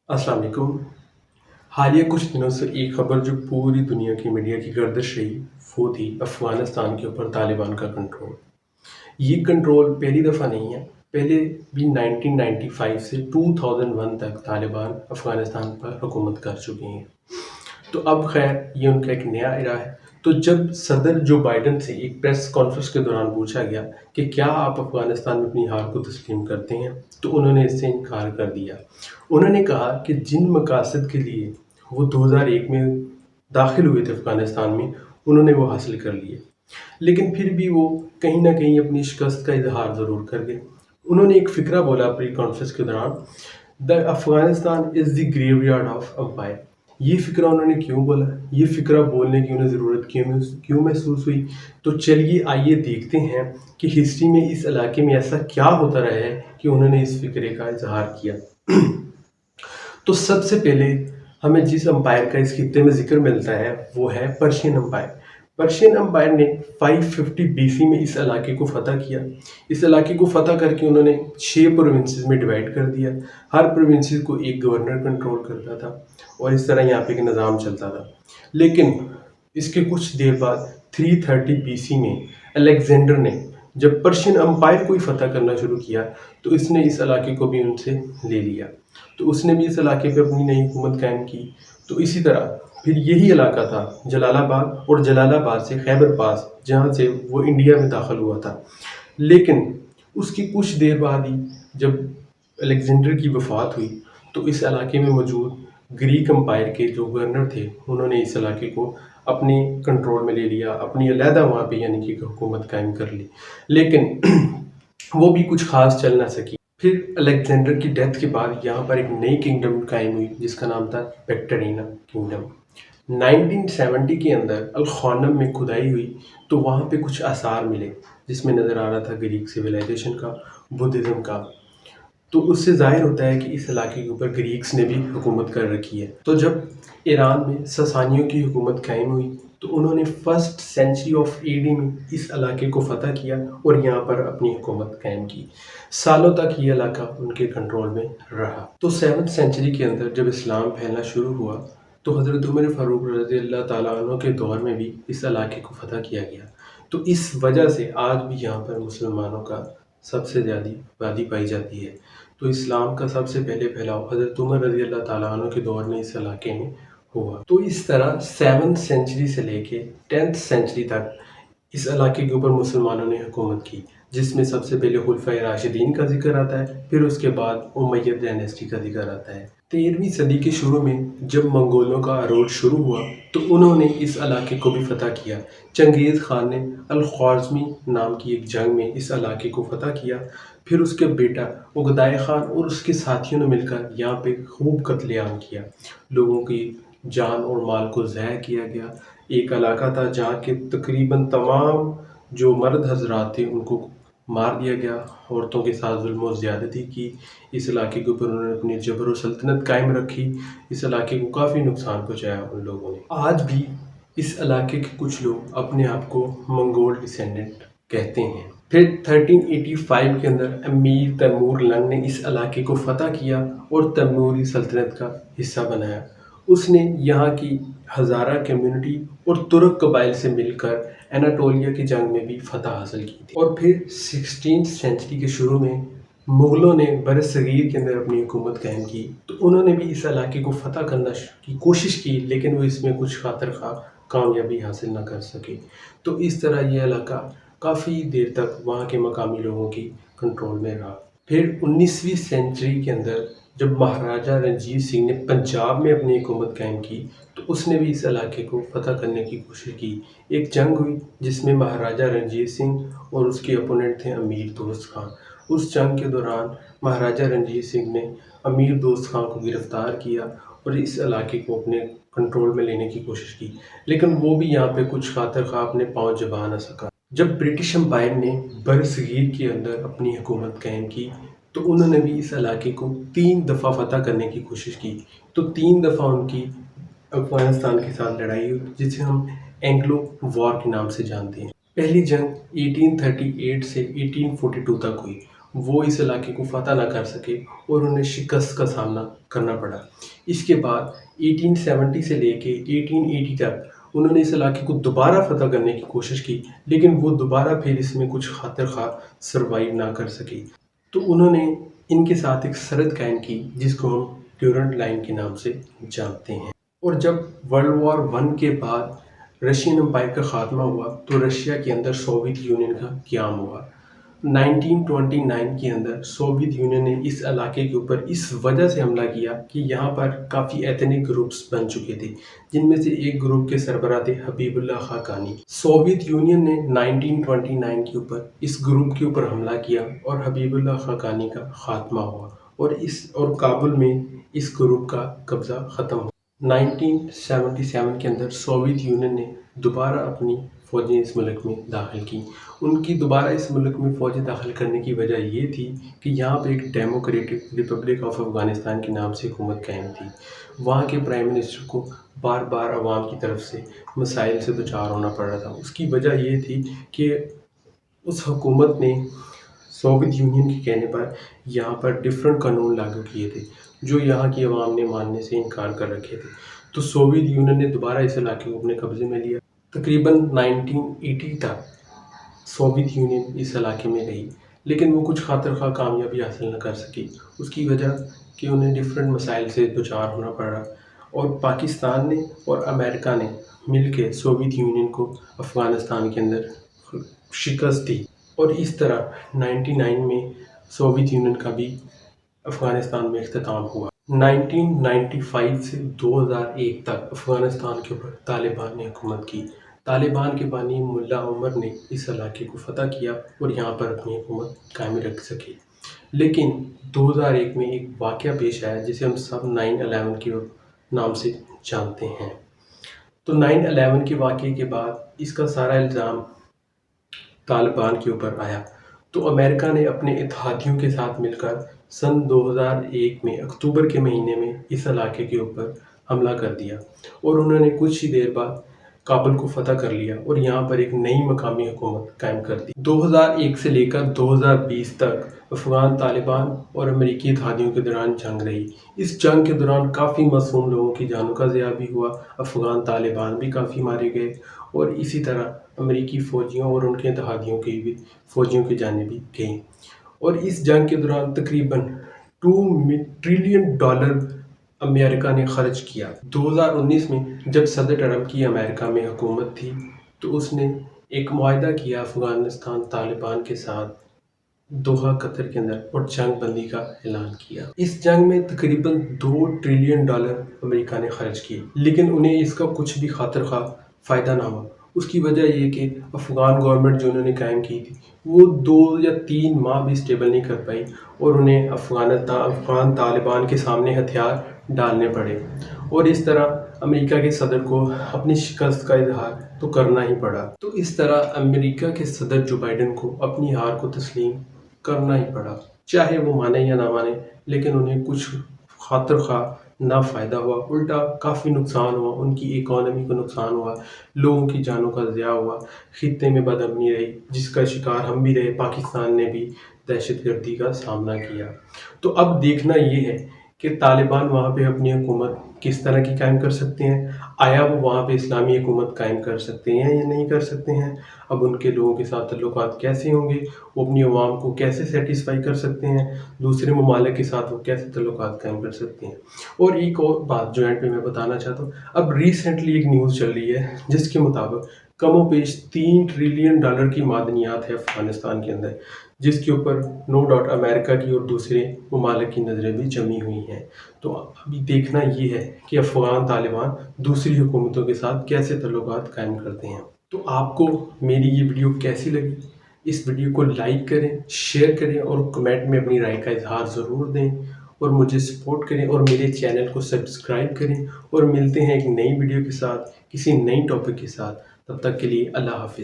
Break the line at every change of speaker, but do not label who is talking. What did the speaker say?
अस्सलाम वालेकुम। हालिया कुछ दिनों से एक खबर जो पूरी दुनिया की मीडिया की गर्दिश रही, वो थी अफ़गानिस्तान के ऊपर तालिबान का कंट्रोल। ये कंट्रोल पहली दफ़ा नहीं है, पहले भी 1995 से 2001 तक तालिबान अफ़गानिस्तान पर हुकूमत कर चुके हैं। तो अब खैर ये उनका एक नया इरा है। तो जब सदर जो बाइडन से एक प्रेस कॉन्फ्रेंस के दौरान पूछा गया कि क्या आप अफ़गानिस्तान में अपनी हार को तस्लीम करते हैं, तो उन्होंने इससे इनकार कर दिया। उन्होंने कहा कि जिन मकासद के लिए वो 2001 में दाखिल हुए थे अफ़गानिस्तान में, उन्होंने वो हासिल कर लिए। लेकिन फिर भी वो कहीं न कहीं अपनी शिकस्त का इज़हार ज़रूर कर गए। उन्होंने एक फ़िक्रा बोला प्री कॉन्फ्रेंस के दौरान, the Afghanistan is the graveyard of empire. ये फ़िक्रा उन्होंने क्यों बोला? ये फ़िक्रा बोलने की उन्हें ज़रूरत क्यों महसूस हुई? तो चलिए आइए देखते हैं कि हिस्ट्री में इस इलाके में ऐसा क्या होता रहा है कि उन्होंने इस फ़िक्रे का इज़हार किया। तो सबसे पहले हमें जिस एम्पायर का इस खित्ते में ज़िक्र मिलता है वो है पर्शियन एम्पायर। पर्शियन एम्पायर ने 550 बीसी में इस इलाके को फ़तह किया। इस इलाके को फ़तह करके उन्होंने 6 प्रोविंसेस में डिवाइड कर दिया। हर प्रोविंसेस को एक गवर्नर कंट्रोल करता था और इस तरह यहाँ पे एक निज़ाम चलता था। लेकिन इसके कुछ देर बाद 330 बीसी में अलेक्जेंडर ने जब पर्शियन एम्पायर को ही फ़तह करना शुरू किया, तो इसने इस इलाके को भी उनसे ले लिया। तो उसने भी इस इलाके पे अपनी नई हुकूमत कायम की। तो इसी तरह फिर यही इलाका था जलालाबाद, और जलालाबाद से खैबर पास, जहाँ से वो इंडिया में दाखिल हुआ था। लेकिन उसकी कुछ देर बाद ही जब अलेक्जेंडर की वफ़ात हुई, तो इस इलाके में मौजूद ग्रीक एम्पायर के जो गवर्नर थे, उन्होंने इस इलाके को अपने कंट्रोल में ले लिया, अपनी अलहदा वहाँ पे यानी कि हुकूमत कायम कर ली। लेकिन वो भी कुछ ख़ास चल ना सकी। फिर अलेक्जेंडर की डेथ के बाद यहाँ पर एक नई किंगडम कायम हुई जिसका नाम था बैक्ट्रियन किंगडम। 1970 के अंदर अल-ख़ानम में खुदाई हुई, तो वहाँ पे कुछ आसार मिले जिसमें नज़र आ रहा था ग्रीक सिविलाइजेशन का, बुद्धिज़्म का। तो उससे ज़ाहिर होता है कि इस इलाके के ऊपर ग्रीक्स ने भी हुकूमत कर रखी है। तो जब ईरान में ससानियों की हुकूमत कायम हुई, तो उन्होंने फर्स्ट सेंचुरी ऑफ एडी में इस इलाके को फ़तह किया और यहाँ पर अपनी हुकूमत कायम की। सालों तक ये इलाका उनके कंट्रोल में रहा। तो 7th सेंचुरी के अंदर जब इस्लाम फैलना शुरू हुआ, तो हज़रत उमर फ़ारूक रज़ी अल्लाह ताला अन्हु के दौर में भी इस इलाके को फ़तह किया गया। तो इस वजह से आज भी यहाँ पर मुसलमानों का सबसे ज़्यादा आबादी पाई जाती है। तो इस्लाम का सबसे पहले फैलाव हज़रत उमर रज़ी अल्लाह ताला अन्हु के दौर में इस इलाके में हुआ। तो इस तरह 7th सेंचुरी से लेके 10th सेंचुरी तक इस इलाके के ऊपर मुसलमानों ने हुकूमत की, जिसमें सबसे पहले खुलफाए राशिदीन का जिक्र आता है, फिर उसके बाद उमय्यद डायनेस्टी का जिक्र आता है। 13वीं सदी के शुरू में जब मंगोलों का अरोड़ शुरू हुआ, तो उन्होंने इस इलाके को भी फ़तह किया। चंगेज़ खान ने अल-ख्वारिज़मी नाम की एक जंग में इस इलाके को फ़तह किया। फिर उसके बेटा उगदाई खान और उसके साथियों ने मिलकर यहाँ पे खूब कत्लेआम किया। लोगों की जान और माल को ज़ाया किया गया। एक इलाका था जहाँ के तकरीबन तमाम जो मर्द हज़रात थे उनको मार दिया गया। औरतों के साथ ज़ुल्म और ज़्यादती की। इस इलाके के ऊपर उन्होंने अपनी जबर और सल्तनत कायम रखी। इस इलाके को काफ़ी नुकसान पहुँचाया उन लोगों ने। आज भी इस इलाके के कुछ लोग अपने आप को मंगोल डिसेंडेंट कहते हैं। फिर 1385 के अंदर अमीर तैमूर लंग ने इस इलाके को फ़तह किया और तैमूरी सल्तनत का हिस्सा बनाया। उसने यहाँ की हज़ारा कम्युनिटी और तुर्क कबाइल से मिलकर एनाटोलिया की जंग में भी फ़तह हासिल की थी। और फिर 16th सेंचुरी के शुरू में मुग़लों ने बरसगीर के अंदर अपनी हुकूमत कायम की, तो उन्होंने भी इस इलाके को फ़तह करना की कोशिश की, लेकिन वो इसमें कुछ खातिर ख़्वाह कामयाबी हासिल ना कर सके। तो इस तरह ये इलाका काफ़ी देर तक वहाँ के मकामी लोगों की कंट्रोल में रहा। फिर 19वीं सेंचुरी के अंदर जब महाराजा रणजीत सिंह ने पंजाब में अपनी हुकूमत कायम की, तो उसने भी इस इलाके को फ़तह करने की कोशिश की। एक जंग हुई जिसमें महाराजा रणजीत सिंह और उसके अपोनेंट थे अमीर दोस्त खां। उस जंग के दौरान महाराजा रणजीत सिंह ने अमीर दोस्त खां को गिरफ़्तार किया और इस इलाके को अपने कंट्रोल में लेने की कोशिश की, लेकिन वो भी यहाँ पे कुछ खातिर ख़्वाह अपने पाँव चबा ना सका। जब ब्रिटिश एम्पायर ने बरसगीर के अंदर अपनी हुकूमत कायम की, तो उन्होंने भी इस इलाके को 3 दफ़ा फ़तह करने की कोशिश की। तो 3 दफ़ा उनकी अफ़गानिस्तान के साथ लड़ाई हुई, जिसे हम एंग्लो वॉर के नाम से जानते हैं। पहली जंग 1838 से 1842 तक हुई وہ اس علاقے کو فتح نہ کر سکے اور انہیں شکست کا سامنا کرنا پڑا۔ اس کے بعد 1870 سے لے کے 1880 تک انہوں نے اس علاقے کو دوبارہ فتح کرنے کی کوشش کی، لیکن وہ دوبارہ پھر اس میں کچھ خاطر خواہ سروائیو نہ کر سکے۔ تو انہوں نے ان کے ساتھ ایک سرحد قائم کی جس کو ہم ڈیورنٹ لائن کے نام سے جانتے ہیں۔ اور جب ورلڈ وار 1 کے بعد رشین امپائر کا خاتمہ ہوا تو رشیا کے اندر سوویت یونین کا قیام ہوا۔ 1929 کے اندر سوویت یونین نے اس علاقے کے اوپر اس وجہ سے حملہ کیا کہ یہاں پر کافی ایتھنک گروپس بن چکے تھے، جن میں سے ایک گروپ کے سربراہ تھے حبیب اللہ خاقانی۔ سوویت یونین نے 1929 کے اوپر اس گروپ کے اوپر حملہ کیا اور حبیب اللہ خاقانی کا خاتمہ ہوا اور کابل میں اس گروپ کا قبضہ ختم ہوا۔ 1977 کے اندر سوویت یونین نے دوبارہ اپنی فوجیں اس ملک میں داخل کی۔ ان کی دوبارہ اس ملک میں فوجیں داخل کرنے کی وجہ یہ تھی کہ یہاں پہ ایک ڈیموکریٹک ریپبلک آف افغانستان کے نام سے حکومت قائم تھی۔ وہاں کے پرائم منسٹر کو بار بار عوام کی طرف سے مسائل سے دوچار ہونا پڑ رہا تھا۔ اس کی وجہ یہ تھی کہ اس حکومت نے سوویت یونین کے کہنے پر یہاں پر ڈیفرنٹ قانون لاگو کیے تھے جو یہاں کی عوام نے ماننے سے انکار کر رکھے تھے۔ تو سوویت یونین نے دوبارہ اس علاقے کو اپنے قبضے میں لیا۔ تقریباً 1980 تک سوویت یونین اس علاقے میں رہی، لیکن وہ کچھ خاطر خواہ کامیابی حاصل نہ کر سکی۔ اس کی وجہ کہ انہیں ڈیفرنٹ مسائل سے دوچار ہونا پڑا اور پاکستان نے اور امریکہ نے مل کے سوویت یونین کو افغانستان کے اندر شکست دی، اور اس طرح 99 میں سوویت یونین کا بھی افغانستان میں اختتام ہوا۔ 1995 سے 2001 تک افغانستان کے اوپر طالبان نے حکومت کی۔ طالبان کے بانی ملا عمر نے اس علاقے کو فتح کیا اور یہاں پر اپنی حکومت قائم رکھ سکے۔ لیکن 2001 میں ایک واقعہ پیش آیا جسے ہم سب 9/11 کے نام سے جانتے ہیں۔ تو 9/11 کے واقعے کے بعد اس کا سارا الزام طالبان کے اوپر آیا، تو امریکہ نے اپنے اتحادیوں کے ساتھ مل کر سن 2001 میں اکتوبر کے مہینے میں اس علاقے کے اوپر حملہ کر دیا اور انہوں نے کچھ ہی دیر بعد کابل کو فتح کر لیا اور یہاں پر ایک نئی مقامی حکومت قائم کر دی۔ 2001 سے لے کر 2020 تک افغان طالبان اور امریکی اتحادیوں کے درمیان جنگ رہی۔ اس جنگ کے دوران کافی معصوم لوگوں کی جانوں کا ضیاع بھی ہوا، افغان طالبان بھی کافی مارے گئے اور اسی طرح امریکی فوجیوں اور ان کے اتحادیوں کی بھی فوجیوں کی جانیں بھی گئیں۔ اور اس جنگ کے دوران تقریباً $2 ٹریلین امریکہ نے خرچ کیا۔ 2019 میں جب صدر ٹرمپ کی امریکہ میں حکومت تھی تو اس نے ایک معاہدہ کیا افغانستان طالبان کے ساتھ دوحہ قطر کے اندر اور جنگ بندی کا اعلان کیا۔ اس جنگ میں تقریباً $2 ٹریلین امریکہ نے خرچ کیے، لیکن انہیں اس کا کچھ بھی خاطر خواہ فائدہ نہ ہوا۔ اس کی وجہ یہ کہ افغان گورنمنٹ جو انہوں نے قائم کی تھی وہ 2 یا 3 ماہ بھی اسٹیبل نہیں کر پائی اور انہیں افغان طالبان کے سامنے ہتھیار ڈالنے پڑے، اور اس طرح امریکہ کے صدر کو اپنی شکست کا اظہار تو کرنا ہی پڑا۔ تو اس طرح امریکہ کے صدر جو بائیڈن کو اپنی ہار کو تسلیم کرنا ہی پڑا، چاہے وہ مانے یا نہ مانے، لیکن انہیں کچھ خاطر خواہ نہ فائدہ ہوا، الٹا کافی نقصان ہوا، ان کی اکانومی کو نقصان ہوا، لوگوں کی جانوں کا ضیاع ہوا، خطے میں بدامنی رہی جس کا شکار ہم بھی رہے، پاکستان نے بھی دہشت گردی کا سامنا کیا۔ تو اب دیکھنا یہ ہے کہ طالبان وہاں پہ اپنی حکومت کس طرح کی قائم کر سکتے ہیں، آیا وہ وہاں پہ اسلامی حکومت قائم کر سکتے ہیں یا نہیں کر سکتے ہیں، اب ان کے لوگوں کے ساتھ تعلقات کیسے ہوں گے، وہ اپنی عوام کو کیسے سیٹسفائی کر سکتے ہیں، دوسرے ممالک کے ساتھ وہ کیسے تعلقات قائم کر سکتے ہیں۔ اور ایک اور بات جو اینڈ پہ میں بتانا چاہتا ہوں، اب ریسنٹلی ایک نیوز چل رہی ہے جس کے مطابق کم و بیش $3 ٹریلین کی معدنیات ہے افغانستان کے اندر، جس کے اوپر نو ڈاؤٹ امریکہ کی اور دوسرے ممالک کی نظریں بھی جمی ہوئی ہیں۔ تو ابھی دیکھنا یہ ہے کہ افغان طالبان دوسری حکومتوں کے ساتھ کیسے تعلقات قائم کرتے ہیں۔ تو آپ کو میری یہ ویڈیو کیسی لگی؟ اس ویڈیو کو لائک کریں، شیئر کریں اور کمنٹ میں اپنی رائے کا اظہار ضرور دیں، اور مجھے سپورٹ کریں اور میرے چینل کو سبسکرائب کریں، اور ملتے ہیں ایک نئی ویڈیو کے ساتھ، کسی نئی ٹاپک کے ساتھ۔ تب تک کے لیے اللہ حافظ۔